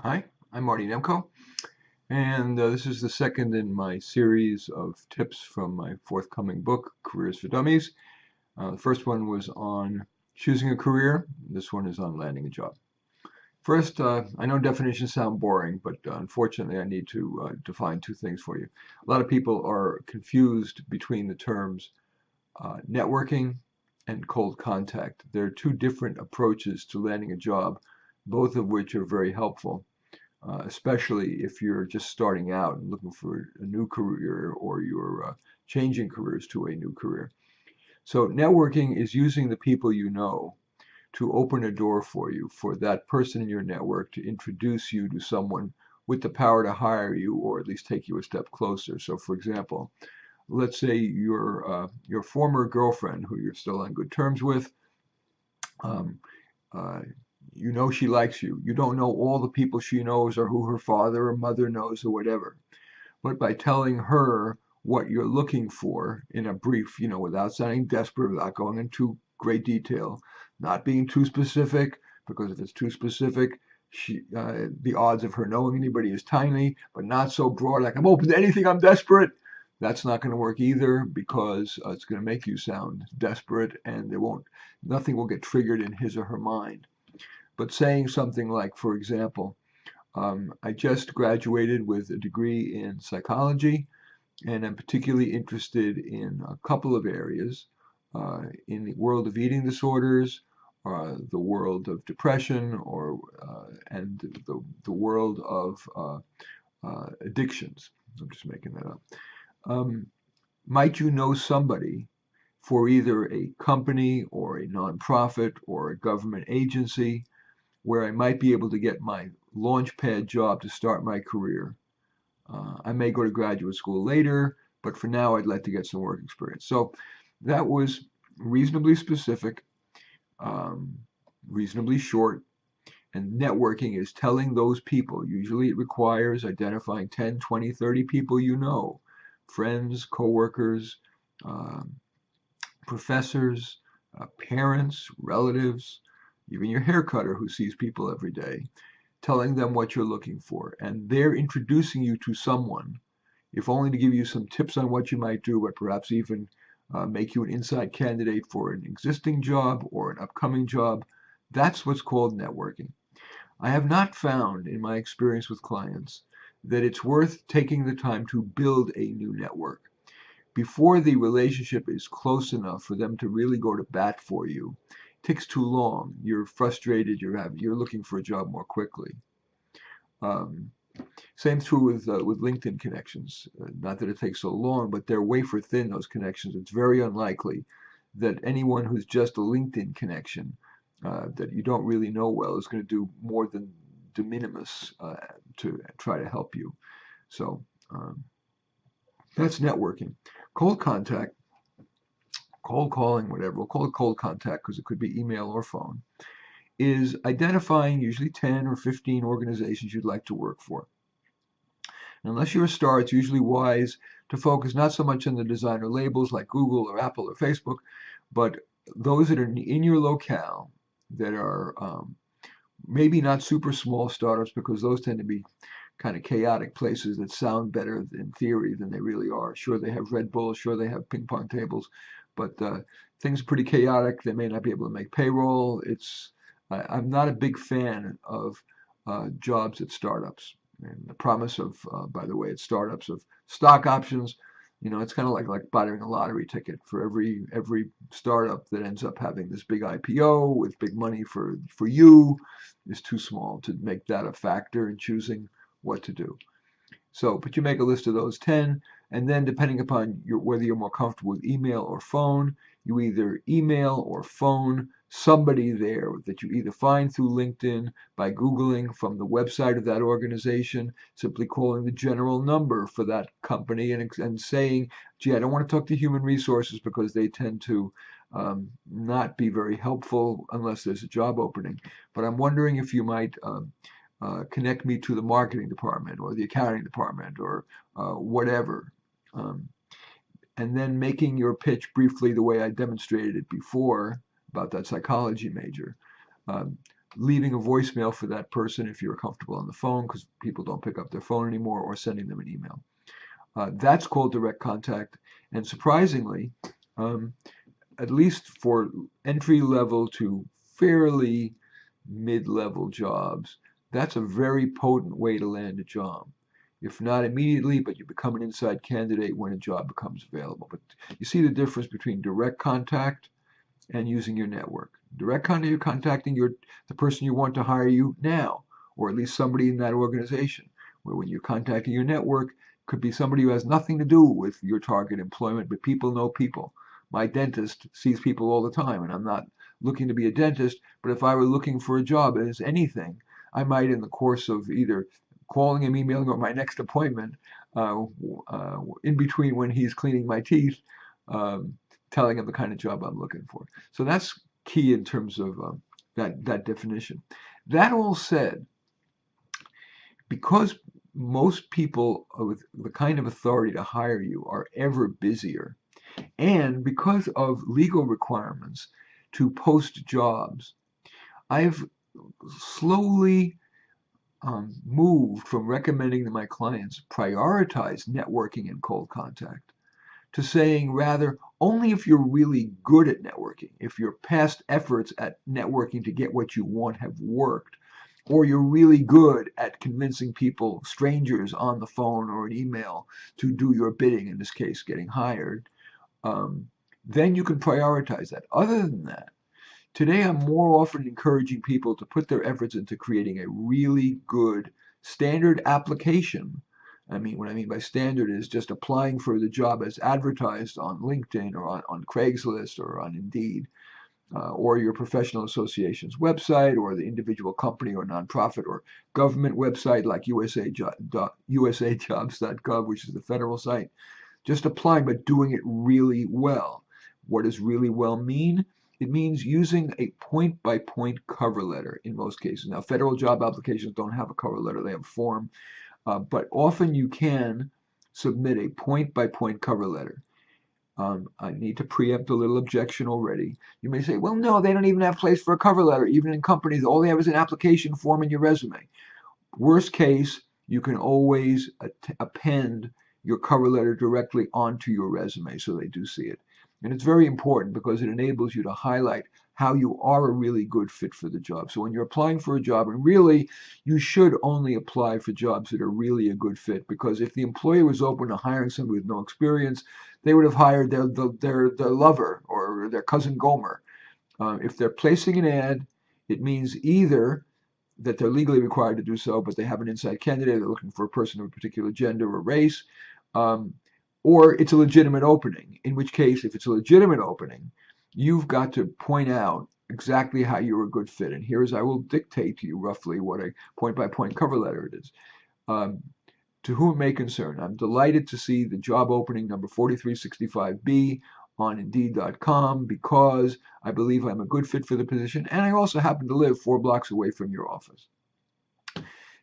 Hi, I'm Marty Nemko, and this is the second in my series of tips from my forthcoming book, Careers for Dummies. The first one was on choosing a career. This one is on landing a job. First, I know definitions sound boring, but unfortunately, I need to define two things for you. A lot of people are confused between the terms networking and cold contact. There are two different approaches to landing a job, both of which are very helpful. Especially if you're just starting out and looking for a new career or you're changing careers to a new career. So networking is using the people you know to open a door for you, for that person in your network to introduce you to someone with the power to hire you or at least take you a step closer. So for example, let's say your former girlfriend who you're still on good terms with, um, uh, you know she likes you. You don't know all the people she knows or who her father or mother knows or whatever. But by telling her what you're looking for in a brief, without sounding desperate, without going into great detail, not being too specific, because if it's too specific, the odds of her knowing anybody is tiny, but not so broad, like I'm open to anything, I'm desperate. That's not going to work either because it's going to make you sound desperate and nothing will get triggered in his or her mind. But saying something like, for example, I just graduated with a degree in psychology, and I'm particularly interested in a couple of areas in the world of eating disorders, the world of depression, and the world of addictions. I'm just making that up. Um, might you know somebody for either a company or a nonprofit or a government agency where I might be able to get my launchpad job to start my career? I may go to graduate school later, but for now, I'd like to get some work experience. So that was reasonably specific, um, reasonably short. And networking is telling those people, usually it requires identifying 10, 20, 30 people you know, friends, coworkers, um, professors, parents, relatives, even your hair cutter who sees people every day, telling them what you're looking for. And they're introducing you to someone, if only to give you some tips on what you might do, but perhaps even make you an inside candidate for an existing job or an upcoming job. That's what's called networking. I have not found, in my experience with clients, that it's worth taking the time to build a new network before the relationship is close enough for them to really go to bat for you. It takes too long. You're frustrated. You're looking for a job more quickly. Um, Same true with LinkedIn connections. Not that it takes so long, but they're wafer thin, those connections. It's very unlikely that anyone who's just a LinkedIn connection that you don't really know well is going to do more than de minimis to try to help you. So that's networking. Cold contact, cold calling, whatever, we'll call it cold contact because it could be email or phone, is identifying usually 10 or 15 organizations you'd like to work for. Unless you're a star, it's usually wise to focus not so much on the designer labels like Google or Apple or Facebook, but those that are in your locale that are maybe not super small startups because those tend to be kind of chaotic places that sound better in theory than they really are. Sure, they have Red Bull, sure, they have ping pong tables, but things are pretty chaotic. They may not be able to make payroll. I'm not a big fan of jobs at startups. And the promise of, by the way, at startups of stock options, it's kind of like buying a lottery ticket for every startup that ends up having this big IPO with big money for you is too small to make that a factor in choosing what to do. So, but you make a list of those 10, and then depending upon whether you're more comfortable with email or phone, you either email or phone somebody there that you either find through LinkedIn by Googling from the website of that organization, simply calling the general number for that company and saying, gee, I don't want to talk to human resources because they tend to not be very helpful unless there's a job opening. But I'm wondering if you might connect me to the marketing department or the accounting department or whatever. Um, and then making your pitch briefly the way I demonstrated it before about that psychology major. Um, leaving a voicemail for that person if you're comfortable on the phone, because people don't pick up their phone anymore, or sending them an email. That's called direct contact. And surprisingly, at least for entry level to fairly mid-level jobs, that's a very potent way to land a job. If not immediately, but you become an inside candidate when a job becomes available. But you see the difference between direct contact and using your network. Direct contact, you're contacting the person you want to hire you now, or at least somebody in that organization. Where when you're contacting your network, could be somebody who has nothing to do with your target employment, but people know people. My dentist sees people all the time, and I'm not looking to be a dentist, but if I were looking for a job as anything, I might, in the course of either calling him, emailing, or my next appointment, in between when he's cleaning my teeth, telling him the kind of job I'm looking for. So that's key in terms of that definition. That all said, because most people with the kind of authority to hire you are ever busier, and because of legal requirements to post jobs, I've slowly moved from recommending to my clients prioritize networking and cold contact to saying rather only if you're really good at networking, if your past efforts at networking to get what you want have worked, or you're really good at convincing people, strangers on the phone or an email, to do your bidding, in this case getting hired, then you can prioritize that. Other than that, today I'm more often encouraging people to put their efforts into creating a really good standard application. What I mean by standard is just applying for the job as advertised on LinkedIn or on Craigslist or on Indeed, or your professional association's website, or the individual company or nonprofit or government website like usajobs.gov, which is the federal site. Just applying, but doing it really well. What does really well mean? It means using a point-by-point cover letter in most cases. Now, federal job applications don't have a cover letter, they have a form, but often you can submit a point-by-point cover letter. I need to preempt a little objection already. You may say, well, no, they don't even have place for a cover letter. Even in companies, all they have is an application form and your resume. Worst case, you can always append your cover letter directly onto your resume so they do see it. And it's very important because it enables you to highlight how you are a really good fit for the job. So when you're applying for a job, and really you should only apply for jobs that are really a good fit, because if the employer was open to hiring somebody with no experience, they would have hired their lover or their cousin Gomer. If they're placing an ad, it means either that they're legally required to do so, but they have an inside candidate, they're looking for a person of a particular gender or race, or it's a legitimate opening, in which case, if it's a legitimate opening, you've got to point out exactly how you're a good fit. And here's, I will dictate to you roughly what a point-by-point cover letter it is. To whom it may concern, I'm delighted to see the job opening number 4365B on Indeed.com because I believe I'm a good fit for the position, and I also happen to live 4 blocks away from your office.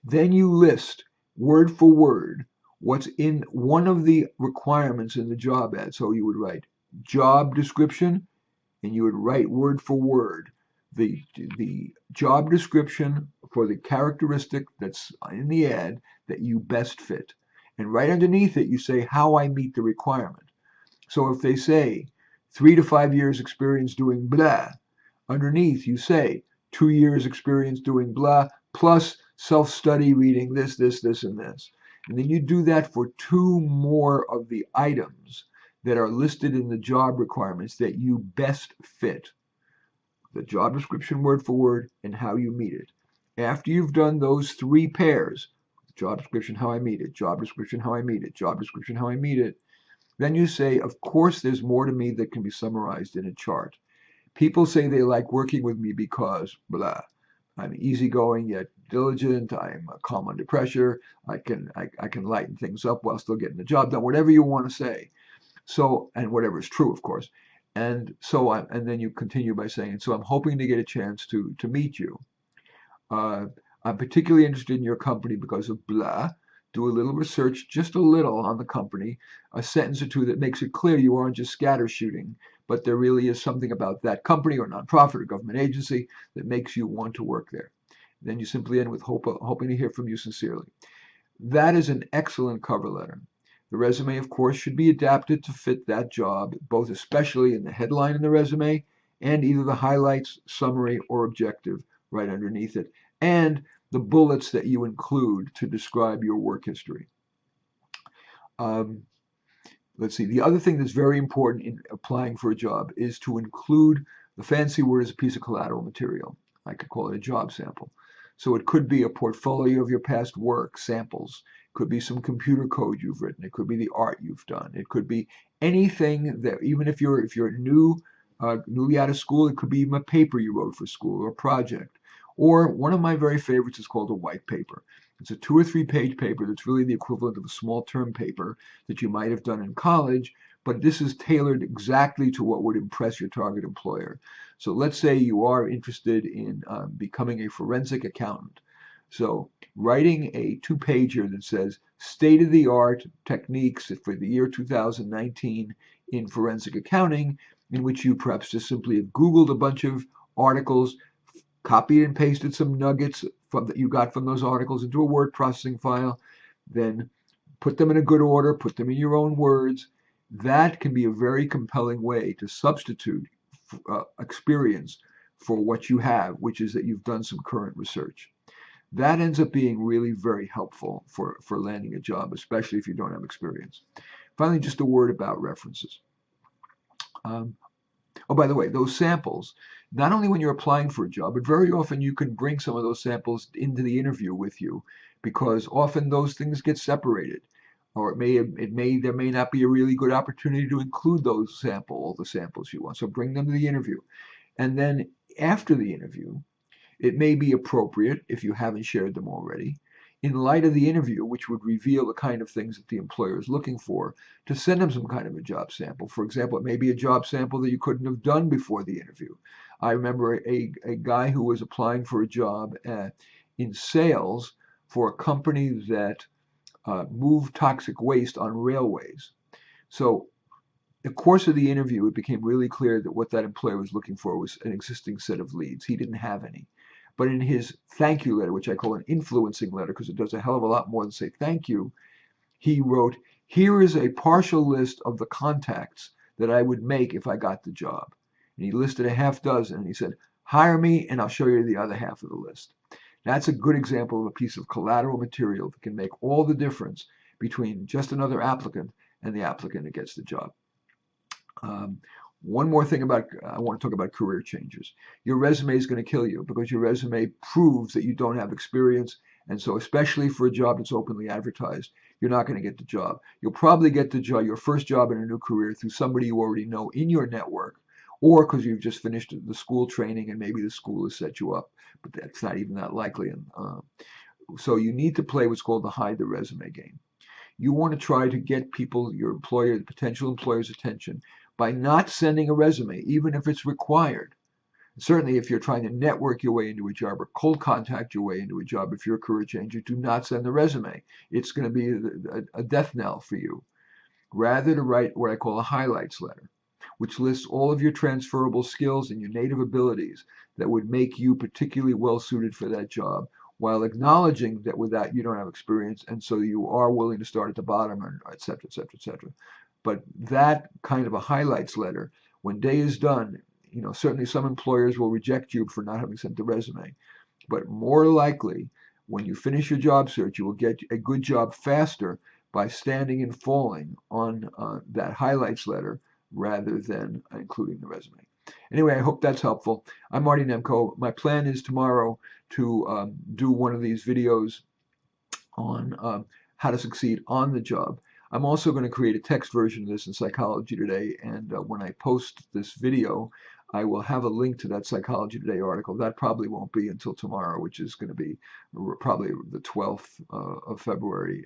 Then you list, word for word, what's in one of the requirements in the job ad. So you would write job description, and you would write word for word the job description for the characteristic that's in the ad that you best fit. And right underneath it, you say how I meet the requirement. So if they say 3 to 5 years experience doing blah, underneath you say 2 years experience doing blah, plus self-study reading this, and this. And then you do that for 2 more of the items that are listed in the job requirements that you best fit. The job description word for word and how you meet it. After you've done those 3 pairs, job description, how I meet it, job description, how I meet it, job description, how I meet it, then you say, of course, there's more to me that can be summarized in a chart. People say they like working with me because blah. I'm easygoing yet diligent. I'm calm under pressure. I can lighten things up while still getting the job done. Whatever you want to say. So, and whatever is true, of course. And so, and then you continue by saying, so I'm hoping to get a chance to meet you. I'm particularly interested in your company because of blah. Do a little research, just a little, on the company, a sentence or 2 that makes it clear you aren't just scatter shooting, but there really is something about that company or nonprofit or government agency that makes you want to work there. Then you simply end with hoping to hear from you sincerely. That is an excellent cover letter. The resume, of course, should be adapted to fit that job, both especially in the headline in the resume and either the highlights, summary, or objective right underneath it, and the bullets that you include to describe your work history. Let's see. The other thing that's very important in applying for a job is to include, the fancy word is a piece of collateral material. I could call it a job sample. So it could be a portfolio of your past work, samples. It could be some computer code you've written. It could be the art you've done. It could be anything that, even if you're newly out of school, it could be even a paper you wrote for school or a project. Or one of my very favorites is called a white paper. It's a 2 or 3 page paper that's really the equivalent of a small term paper that you might have done in college, but this is tailored exactly to what would impress your target employer. So let's say you are interested in becoming a forensic accountant. So writing a 2-pager that says state-of-the-art techniques for the year 2019 in forensic accounting, in which you perhaps just simply have Googled a bunch of articles, copied and pasted some nuggets that you got from those articles into a word processing file, then put them in a good order, put them in your own words. That can be a very compelling way to substitute experience for what you have, which is that you've done some current research. That ends up being really very helpful for landing a job, especially if you don't have experience. Finally, just a word about references. Oh, by the way, those samples, not only when you're applying for a job, but very often you can bring some of those samples into the interview with you, because often those things get separated, or there may not be a really good opportunity to include all the samples you want. So bring them to the interview. And then after the interview, it may be appropriate, if you haven't shared them already, in light of the interview, which would reveal the kind of things that the employer is looking for, to send them some kind of a job sample. For example, it may be a job sample that you couldn't have done before the interview. I remember a guy who was applying for a job in sales for a company that moved toxic waste on railways. So in the course of the interview, it became really clear that what that employer was looking for was an existing set of leads. He didn't have any. But in his thank you letter, which I call an influencing letter because it does a hell of a lot more than say thank you, he wrote, "Here is a partial list of the contacts that I would make if I got the job." And he listed a half dozen, and he said, "Hire me and I'll show you the other half of the list." That's a good example of a piece of collateral material that can make all the difference between just another applicant and the applicant that gets the job. One more thing I want to talk about career changes. Your resume is going to kill you because your resume proves that you don't have experience. And so especially for a job that's openly advertised, you're not going to get the job. You'll probably get the job, your first job in a new career, through somebody you already know in your network, or because you've just finished the school training and maybe the school has set you up, but that's not even that likely. So you need to play what's called the hide the resume game. You want to try to get your employer, the potential employer's attention by not sending a resume, even if it's required. Certainly, if you're trying to network your way into a job or cold contact your way into a job, if you're a career changer, do not send the resume. It's going to be a death knell for you. Rather, to write what I call a highlights letter, which lists all of your transferable skills and your native abilities that would make you particularly well suited for that job, while acknowledging that without you don't have experience, and so you are willing to start at the bottom, et cetera, et cetera, et cetera. But that kind of a highlights letter, when day is done, certainly some employers will reject you for not having sent the resume. But more likely, when you finish your job search, you will get a good job faster by standing and falling on that highlights letter rather than including the resume. Anyway, I hope that's helpful. I'm Marty Nemko. My plan is tomorrow to do one of these videos on how to succeed on the job. I'm also going to create a text version of this in Psychology Today, and when I post this video, I will have a link to that Psychology Today article. That probably won't be until tomorrow, which is going to be probably the 12th of February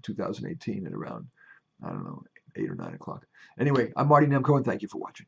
2018 at around, I don't know, 8 or 9 o'clock. Anyway, I'm Marty Nemko, and thank you for watching.